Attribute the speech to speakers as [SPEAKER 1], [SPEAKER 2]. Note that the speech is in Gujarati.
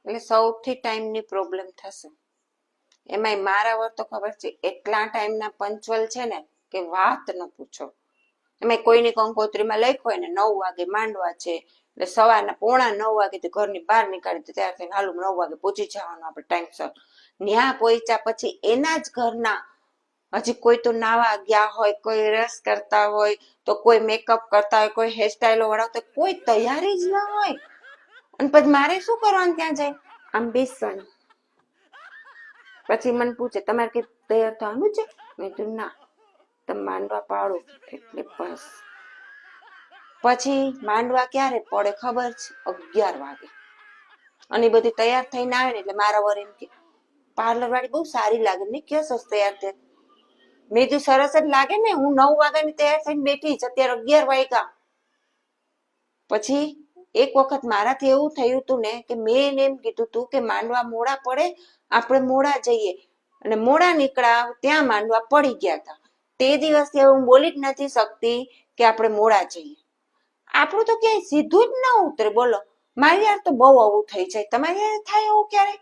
[SPEAKER 1] એટલે સૌથી ટાઈમની પ્રોબ્લેમ થશે. એમાંય મારા વર તો ખબર છે એટલા ટાઈમના પંચવલ છે ને કે વાત ન પૂછો. એમાં કોઈની કંકોત્રીમાં લખ્યું હોય ને 9 વાગે માંડવા છે એટલે સવારના 8:45 વાગે તો ઘરની બહાર નીકાળી ત્યાર થઈને હાલું 9 વાગે પહોંચી જવાનું આપણે ટાઈમસર. ન્યા પહોંચ્યા પછી એના જ ઘરના હજી કોઈ તો નાવા ગયા હોય, કોઈ રસ કરતા હોય, તો કોઈ મેકઅપ કરતા હોય, કોઈ હેરસ્ટાઈલો વળાવતા હોય, કોઈ તૈયારી જ ના હોય. અને પછી મારે શું કરવાનું ત્યાં જાય? આમ બેસવાનું. પછી મને પૂછે તમારે કઈ તૈયાર થવાનું છે? મેં કીધું ના, તમે માંડવા પાડો એટલે બસ. પછી માંડવા ક્યારે પડે ખબર છે? 11 વાગે. અને બધી તૈયાર થઈને આવે ને એટલે મારા વર એમ કે પાર્લર વાળી બહુ સારી લાગે ને, કે સરસ તૈયાર થાય. મેં કીધું સરસ જ લાગે ને, હું 9 વાગ્યાની તૈયાર થઈને બેઠી છે, અત્યારે 11 વાગ્યા. પછી એક વખત મારાથી એવું થયું હતું ને કે મેં એને એમ કીધું હતું કે માંડવા મોડા પડે, આપણે મોડા જઈએ, અને મોડા નીકળ્યા ત્યાં માંડવા પડી ગયા હતા. તે દિવસથી હું બોલી જ નથી શકતી કે આપણે મોડા જઈએ. આપણું તો ક્યાંય સીધું જ ન ઉતરે. બોલો, મારી યાર તો બહુ આવું થઈ જાય. તમારી યાર થાય એવું ક્યારે?